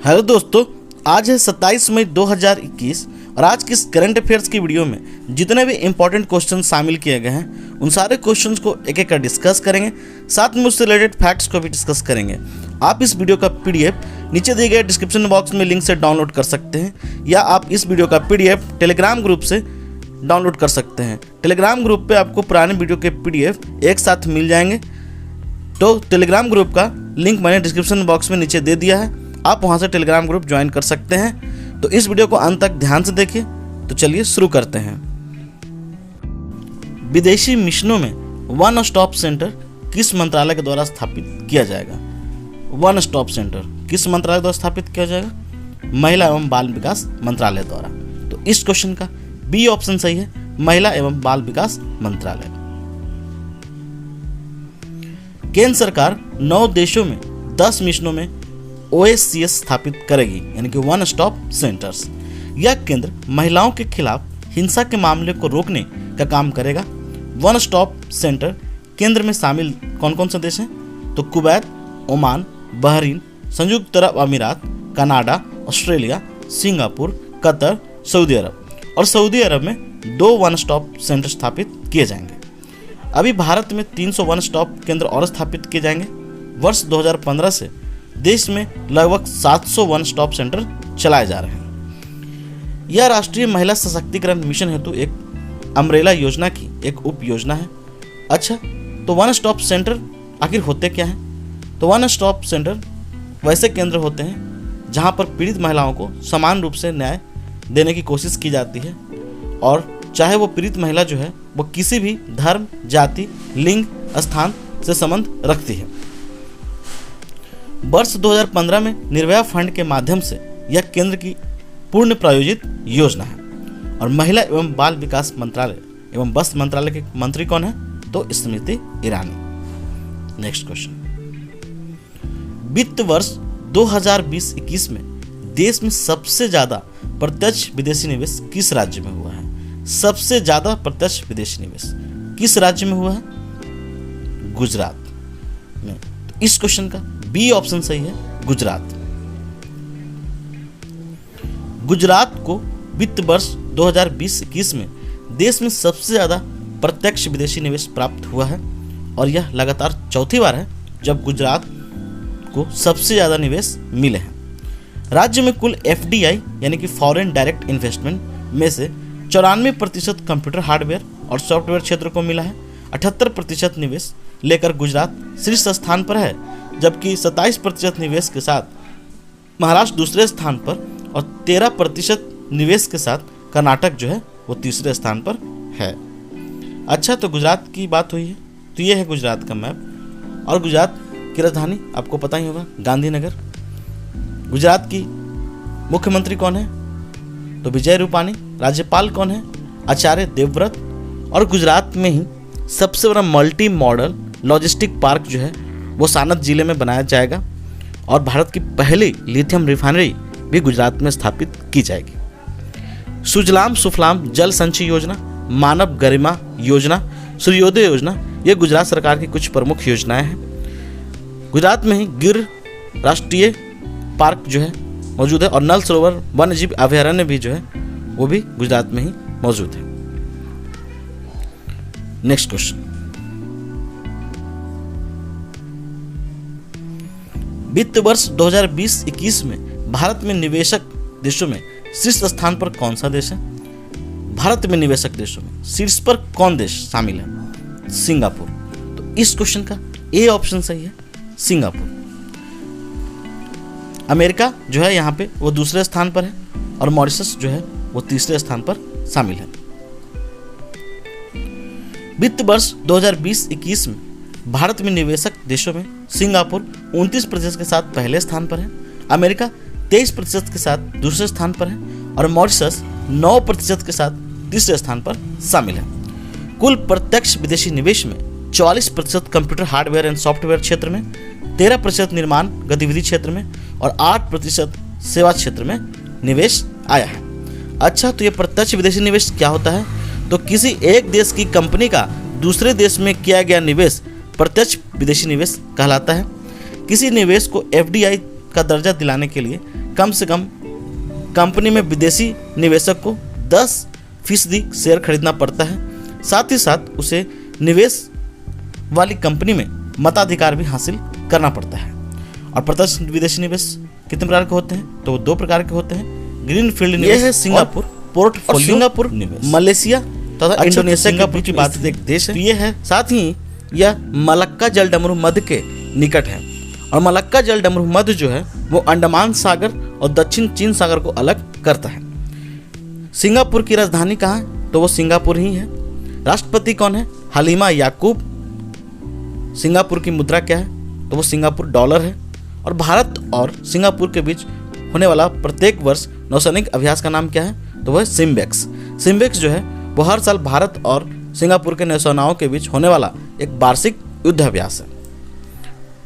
Hello दोस्तों, आज है 27 मई 2021 और आज की इस करंट अफेयर्स की वीडियो में जितने भी इंपॉर्टेंट क्वेश्चन शामिल किए गए हैं उन सारे क्वेश्चंस को एक एक कर डिस्कस करेंगे। साथ में उससे रिलेटेड फैक्ट्स को भी डिस्कस करेंगे। आप इस वीडियो का पीडीएफ नीचे दिए गए डिस्क्रिप्शन बॉक्स में लिंक से डाउनलोड कर सकते हैं या आप इस वीडियो का पीडीएफ टेलीग्राम ग्रुप से डाउनलोड कर सकते हैं। टेलीग्राम ग्रुप पे आपको पुराने वीडियो के पीडीएफ एक साथ मिल जाएंगे। तो टेलीग्राम ग्रुप का लिंक मैंने डिस्क्रिप्शन बॉक्स में नीचे दे दिया है, आप वहां से टेलीग्राम ग्रुप ज्वाइन कर सकते हैं। तो इस वीडियो को अंत तक ध्यान से देखिए। तो चलिए शुरू करते हैं। विदेशी मिशनों में वन स्टॉप सेंटर किस मंत्रालय के द्वारा स्थापित किया जाएगा? वन स्टॉप सेंटर किस मंत्रालय द्वारा स्थापित किया जाएगा? महिला एवं बाल विकास मंत्रालय द्वारा। तो इस क्वेश्चन का बी ऑप्शन सही है, महिला एवं बाल विकास मंत्रालय। केंद्र सरकार 9 देशों में 10 मिशनों में OSCS स्थापित करेगी, यानी कि वन स्टॉप सेंटर्स। यह केंद्र महिलाओं के खिलाफ हिंसा के मामले को रोकने का काम करेगा। वन स्टॉप सेंटर केंद्र में शामिल कौन कौन से देश हैं? तो कुवैत, ओमान, बहरीन, संयुक्त अरब अमीरात, कनाडा, ऑस्ट्रेलिया, सिंगापुर, कतर, सऊदी अरब। और सऊदी अरब में 2 वन स्टॉप सेंटर स्थापित किए जाएंगे। अभी भारत में 300 वन स्टॉप केंद्र और स्थापित किए जाएंगे। वर्ष 2015 से देश में लगभग 700 वन स्टॉप सेंटर चलाए जा रहे हैं। यह राष्ट्रीय महिला सशक्तिकरण मिशन हेतु एक अम्ब्रेला योजना की एक उप योजना है। अच्छा, तो वन स्टॉप सेंटर आखिर होते क्या हैं? तो वन स्टॉप सेंटर वैसे केंद्र होते हैं जहां पर पीड़ित महिलाओं को समान रूप से न्याय देने की कोशिश की जाती है, और चाहे वो पीड़ित महिला जो है वो किसी भी धर्म, जाति, लिंग, स्थान से संबंध रखती है। वर्ष 2015 में निर्भया फंड के माध्यम से यह केंद्र की पूर्ण प्रायोजित योजना है। और महिला एवं बाल विकास मंत्रालय एवं वस्त्र मंत्रालय के मंत्री कौन है? तो स्मृति ईरानी। नेक्स्ट क्वेश्चन, वित्त वर्ष 2020-21 में देश में सबसे ज्यादा प्रत्यक्ष विदेशी निवेश किस राज्य में हुआ है? सबसे ज्यादा प्रत्यक्ष विदेशी निवेश किस राज्य में हुआ है? गुजरात में। तो इस क्वेश्चन का बी ऑप्शन सही है, गुजरात। गुजरात को वित्त वर्ष 2020-21 में देश में सबसे ज्यादा प्रत्यक्ष विदेशी निवेश प्राप्त हुआ है, और यह लगातार चौथी बार है जब गुजरात को सबसे ज्यादा निवेश मिले हैं। राज्य में कुल FDI यानी कि फॉरेन डायरेक्ट इन्वेस्टमेंट में से 94% कंप्यूटर हार्डवेयर और सॉफ्टवेयर क्षेत्र को मिला है। 78% निवेश लेकर गुजरात शीर्ष स्थान पर है, जबकि 27% निवेश के साथ महाराष्ट्र दूसरे स्थान पर और 13% निवेश के साथ कर्नाटक जो है वो तीसरे स्थान पर है। अच्छा, तो गुजरात की बात हुई है, तो ये है गुजरात का मैप। और गुजरात की राजधानी आपको पता ही होगा, गांधीनगर। गुजरात की मुख्यमंत्री कौन है? तो विजय रूपानी। राज्यपाल कौन है? आचार्य देवव्रत। और गुजरात में ही सबसे बड़ा मल्टी मॉडल लॉजिस्टिक पार्क जो है वो सानत जिले में बनाया जाएगा, और भारत की पहली लिथियम रिफाइनरी भी गुजरात में स्थापित की जाएगी। सुजलाम सुफलाम जल संचय योजना, मानव गरिमा योजना, सूर्योदय योजना, ये गुजरात सरकार की कुछ प्रमुख योजनाएं हैं। गुजरात में ही गिर राष्ट्रीय पार्क जो है मौजूद है, और नल सरोवर वन्यजीव अभयारण्य भी जो है वो भी गुजरात में ही मौजूद है। नेक्स्ट क्वेश्चन, वित्त वर्ष 2020-21 में भारत में निवेशक देशों में शीर्ष स्थान पर कौन सा देश है? भारत में निवेशक देशों में शीर्ष पर कौन देश शामिल है? सिंगापुर। तो इस क्वेश्चन का ए ऑप्शन सही है, सिंगापुर। अमेरिका जो है यहाँ पे वो दूसरे स्थान पर है, और मॉरिशस जो है वो तीसरे स्थान पर शामिल है। वित्त वर्ष 2020-21 में भारत में निवेशक देशों में सिंगापुर 29% के साथ पहले स्थान पर है, अमेरिका 23% के साथ दूसरे स्थान पर है, और मॉरिशस 9% के साथ तीसरे स्थान पर शामिल है। कुल प्रत्यक्ष विदेशी निवेश में 44% कंप्यूटर हार्डवेयर एंड सॉफ्टवेयर क्षेत्र में, 13% निर्माण गतिविधि क्षेत्र में, और 8% सेवा क्षेत्र में निवेश आया है। अच्छा, तो ये प्रत्यक्ष विदेशी निवेश क्या होता है? तो किसी एक देश की कंपनी का दूसरे देश में किया गया निवेश प्रत्यक्ष विदेशी निवेश कहलाता है। किसी निवेश को FDI का दर्जा दिलाने के लिए कम से कम कंपनी में विदेशी निवेशक को 10% शेयर खरीदना पड़ता है। साथ ही साथ उसे निवेश वाली कंपनी में मताधिकार भी हासिल करना पड़ता है। और प्रत्यक्ष विदेशी निवेश कितने प्रकार के होते हैं? तो 2 प्रकार के होते हैं, ग्रीन फील्ड निवेश, यह है सिंगापुर पोर्टफोलियो, सिंगापुर निवेश, मलेशिया तथा इंडोनेशिया के बाद एक देश है। ये है, साथ ही यह मलक्का जलडमरू मध्य के निकट है। और मलक्का जलडमरू मध्य जो है वो अंडमान सागर और दक्षिण चीन सागर को अलग करता है। सिंगापुर की राजधानी कहाँ है? तो वो सिंगापुर ही है। राष्ट्रपति कौन है? हलीमा याकूब। सिंगापुर की मुद्रा क्या है? तो वो सिंगापुर डॉलर है। और भारत और सिंगापुर के बीच होने वाला प्रत्येक वर्ष नौसैनिक अभ्यास का नाम क्या है? तो वह सिम्बेक्स। सिम्बेक्स जो है वो हर साल भारत और सिंगापुर के नौसेनाओं के बीच होने वाला एक वार्षिक युद्धाभ्यास है।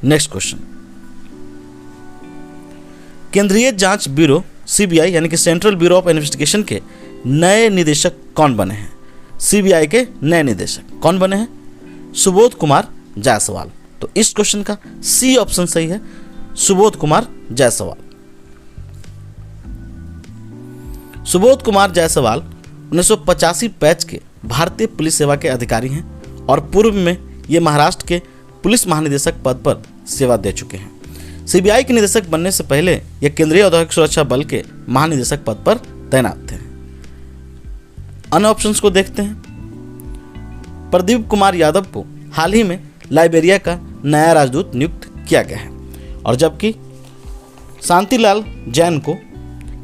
नेक्स्ट क्वेश्चन, केंद्रीय जांच ब्यूरो सीबीआई यानी कि सेंट्रल ब्यूरो ऑफ इन्वेस्टिगेशन के नए निदेशक कौन बने हैं? सीबीआई के नए निदेशक कौन बने हैं? सुबोध कुमार जायसवाल। तो इस क्वेश्चन का सी ऑप्शन सही है, सुबोध कुमार जायसवाल। सुबोध कुमार जायसवाल 1985 बैच के भारतीय पुलिस सेवा के अधिकारी हैं और पूर्व में ये महाराष्ट्र के पुलिस महानिदेशक पद पर सेवा दे चुके हैं। सीबीआई के निदेशक बनने से पहले ये केंद्रीय औद्योगिक सुरक्षा बल के महानिदेशक पद पर तैनात थे। अन्य ऑप्शंस को देखते हैं। प्रदीप कुमार यादव को हाल ही में लाइबेरिया का नया राजदूत नियुक्त किया गया है। और जबकि शांतिलाल जैन को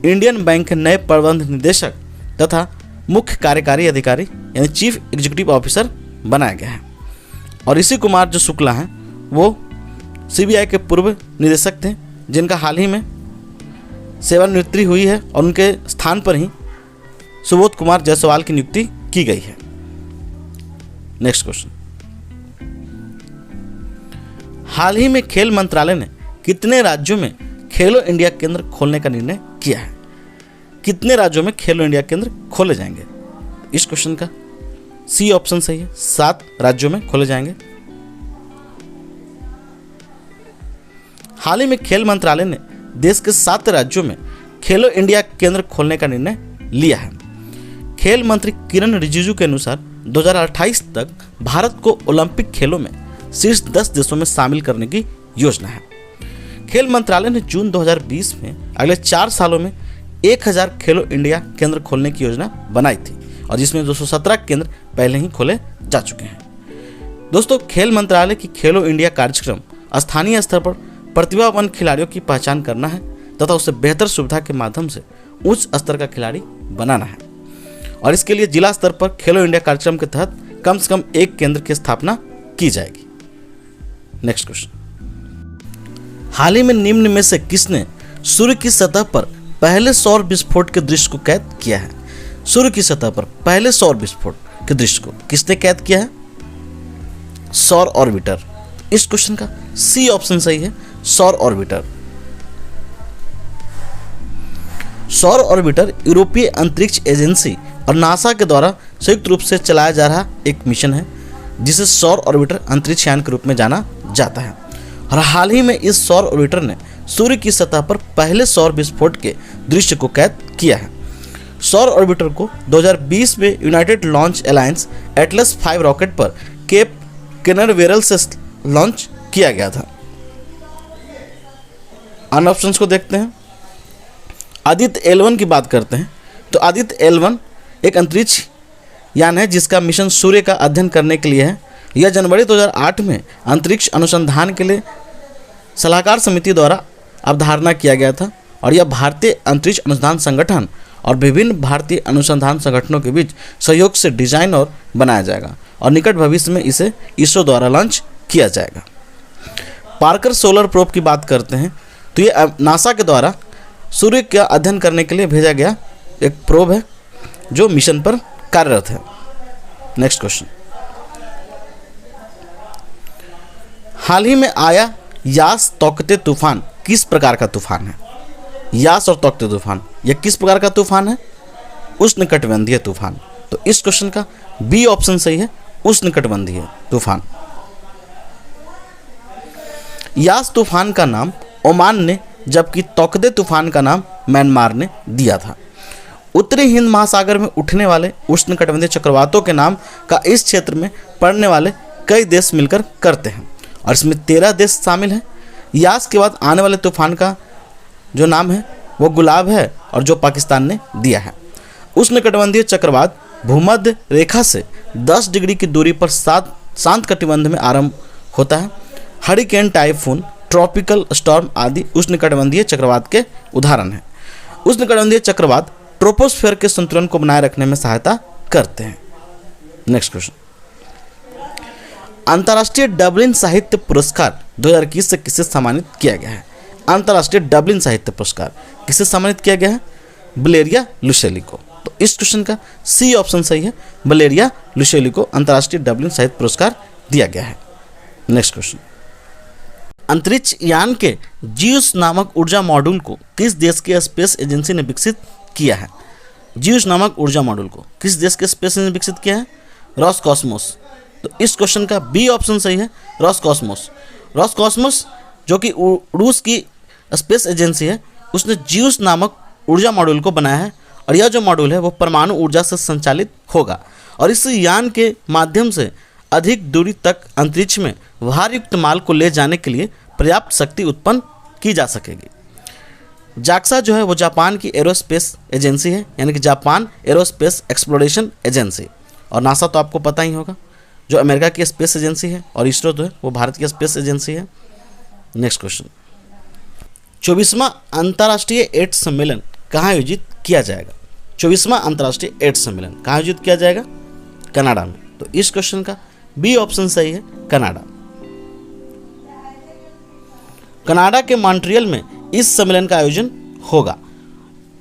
इंडियन बैंक के नए प्रबंध निदेशक तथा मुख्य कार्यकारी अधिकारी यानी चीफ एग्जीक्यूटिव ऑफिसर बनाया गया है। और ऋषि कुमार जो शुक्ला हैं वो सीबीआई के पूर्व निदेशक थे जिनका हाल ही में सेवानिवृत्ति हुई है और उनके स्थान पर ही सुबोध कुमार जायसवाल की नियुक्ति की गई है। नेक्स्ट क्वेश्चन, हाल ही में खेल मंत्रालय ने कितने राज्यों में खेलो इंडिया केंद्र खोलने का निर्णय किया है? कितने राज्यों में खेलो इंडिया केंद्र खोले जाएंगे? इस क्वेश्चन का सी ऑप्शन सही है, 7 राज्यों में खोले जाएंगे। हाल ही में खेल मंत्रालय ने देश के 7 राज्यों में खेलो इंडिया केंद्र खोलने का निर्णय लिया है। खेल मंत्री किरण रिजिजू के अनुसार 2028 तक भारत को ओलंपिक खेलों में शीर्ष 10 देशों में शामिल करने की योजना है। खेल मंत्रालय ने जून 2020 में अगले 4 सालों में 1000 खेलो इंडिया केंद्र खोलने की योजना बनाई थी और जिसमें 217 केंद्र पहले ही खोले जा चुके हैं। दोस्तों, खेल मंत्रालय की खेलो इंडिया कार्यक्रम स्थानीय स्तर पर प्रतिभावान खिलाड़ियों की पहचान करना है तथा उसे बेहतर सुविधा के माध्यम से उच्च स्तर का खिलाड़ी बनाना है। और इसके लिए जिला स्तर पर खेलो इंडिया कार्यक्रम के तहत कम से कम 1 केंद्र की स्थापना की जाएगी। नेक्स्ट क्वेश्चन, हाल ही में निम्न में से किसने सूर्य की सतह पर पहले सौर विस्फोट के दृश्य को कैद किया है? सूर्य की सतह पर पहले सौर विस्फोट के दृश्य को किसने कैद किया है? सौर ऑर्बिटर। इस क्वेश्चन का सी ऑप्शन सही है, सौर ऑर्बिटर। सौर ऑर्बिटर यूरोपीय अंतरिक्ष एजेंसी और नासा के द्वारा संयुक्त रूप से चलाया जा रहा एक मिशन है जिसे सौर ऑर्बिटर अंतरिक्ष यान के रूप में जाना जाता है। और हाल ही में इस सौर ऑर्बिटर ने सूर्य की सतह पर पहले सौर विस्फोट के दृश्य को कैद किया है। सौर ऑर्बिटर को 2020 में United launch alliance Atlas 5 rocket पर केप कैनवेरल से लॉन्च किया गया था। अन्य ऑप्शंस को देखते हैं। आदित्य L1 की बात करते हैं तो आदित्य L1 एक अंतरिक्ष यान है जिसका मिशन सूर्य का अध्ययन करने के लिए है। यह जनवरी 2008 में अंतरिक्ष अनुसंधान के लिए सलाहकार समिति द्वारा अवधारणा किया गया था और यह भारतीय अंतरिक्ष अनुसंधान संगठन और विभिन्न भारतीय अनुसंधान संगठनों के बीच सहयोग से डिजाइन और बनाया जाएगा और निकट भविष्य में इसे इसरो द्वारा लॉन्च किया जाएगा। पार्कर सोलर प्रोब की बात करते हैं तो ये नासा के द्वारा सूर्य का अध्ययन करने के लिए भेजा गया एक प्रोब है जो मिशन पर कार्यरत है। नेक्स्ट क्वेश्चन, हाल ही में आया यास तौकते तूफान किस प्रकार का तूफान है? यास और तौकते तूफान यह किस प्रकार का तूफान है? उष्णकटिबंधीय तूफान। तो इस क्वेश्चन का बी ऑप्शन सही है, उष्णकटिबंधीय तूफान। यास तूफान का नाम ओमान ने जबकि तौकदे तूफान का नाम म्यांमार ने दिया था। उत्तरी हिंद महासागर में उठने वाले उष्णकटिबंधीय चक्रवातों के नाम का इस क्षेत्र में पड़ने वाले कई देश मिलकर करते हैं और इसमें 13 देश शामिल हैं। यास के बाद आने वाले तूफान का जो नाम है वो गुलाब है और जो पाकिस्तान ने दिया है। उष्णकटिबंधीय चक्रवात भूमध्य रेखा से 10 डिग्री की दूरी पर शांत कटिबंध में आरंभ होता है। हरिकेन, टाइफून, ट्रॉपिकल स्टॉर्म आदि उष्णकटिबंधीय चक्रवात के उदाहरण हैं। उष्णकटिबंधीय चक्रवात ट्रोपोस्फीयर के संतुलन को बनाए रखने में सहायता करते हैं। नेक्स्ट क्वेश्चन, अंतर्राष्ट्रीय डबलिन साहित्य पुरस्कार 2021 से किसे सम्मानित किया गया है? अंतर्राष्ट्रीय डबलिन साहित्य पुरस्कार किसे सम्मानित किया गया है? वलेरिया लुसेली को। तो इस क्वेश्चन का सी ऑप्शन सही है, वलेरिया लुसेली को अंतर्राष्ट्रीय डबलिन साहित्य पुरस्कार दिया गया है। नेक्स्ट क्वेश्चन, अंतरिक्ष यान के जियूस नामक ऊर्जा मॉड्यूल को किस देश की स्पेस एजेंसी ने विकसित किया है? जियूस नामक ऊर्जा मॉड्यूल को किस देश के स्पेस एजेंसी ने विकसित किया है? रॉसकॉस्मोस। तो इस क्वेश्चन का बी ऑप्शन सही है, रॉसकॉस्मोस। रॉसकॉस्मोस जो कि रूस की स्पेस एजेंसी है, उसने जियूस नामक ऊर्जा मॉड्यूल को बनाया है और यह जो मॉड्यूल है वो परमाणु ऊर्जा से संचालित होगा और इस यान के माध्यम से अधिक दूरी तक अंतरिक्ष में भारयुक्त माल को ले जाने के लिए पर्याप्त शक्ति उत्पन्न की जा सकेगी। जाक्सा जो है वो जापान की एरोस्पेस एजेंसी है, यानी कि जापान एरोस्पेस एक्सप्लोरेशन एजेंसी। और नासा तो आपको पता ही होगा जो अमेरिका की स्पेस एजेंसी है, और इसरो जो है वो भारत की स्पेस एजेंसी है। नेक्स्ट क्वेश्चन, 24वां अंतर्राष्ट्रीय एड्स सम्मेलन कहाँ आयोजित किया जाएगा? 24वां अंतर्राष्ट्रीय एड्स सम्मेलन कहाँ आयोजित किया जाएगा? कनाडा में। तो इस क्वेश्चन का बी ऑप्शन सही है, कनाडा। कनाडा के मॉन्ट्रियल में इस सम्मेलन का आयोजन होगा।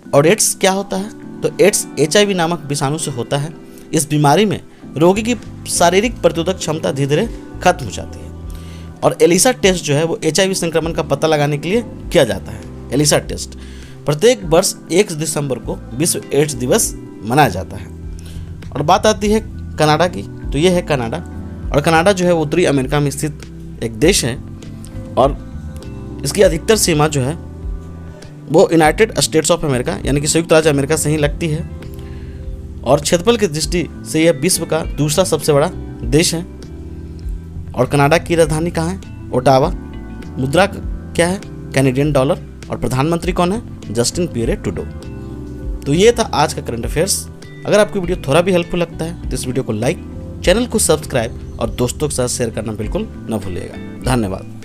और एड्स क्या होता है? तो एड्स HIV नामक विषाणु से होता है। इस बीमारी में रोगी की शारीरिक प्रतिरोधक क्षमता धीरे धीरे खत्म हो जाती है और एलिसा टेस्ट जो है वो HIV संक्रमण का पता लगाने के लिए किया जाता है। एलिसा टेस्ट प्रत्येक वर्ष 1 दिसंबर को विश्व एड्स दिवस मनाया जाता है। और बात आती है कनाडा की, तो ये है कनाडा। और कनाडा जो है वो उत्तरी अमेरिका में स्थित एक देश है और इसकी अधिकतर सीमा जो है वो यूनाइटेड स्टेट्स ऑफ अमेरिका यानी कि संयुक्त राज्य अमेरिका से ही लगती है। और क्षेत्रफल की दृष्टि से यह विश्व का दूसरा सबसे बड़ा देश है। और कनाडा की राजधानी कहाँ है? ओटावा। मुद्रा क्या है? Canadian dollar. और प्रधानमंत्री कौन है? Justin Pierre Trudeau. तो ये था आज का करंट अफेयर्स। अगर आपको वीडियो थोड़ा भी हेल्पफुल लगता है तो इस वीडियो को लाइक, चैनल को सब्सक्राइब और दोस्तों के साथ शेयर करना बिल्कुल न भूलिएगा। धन्यवाद।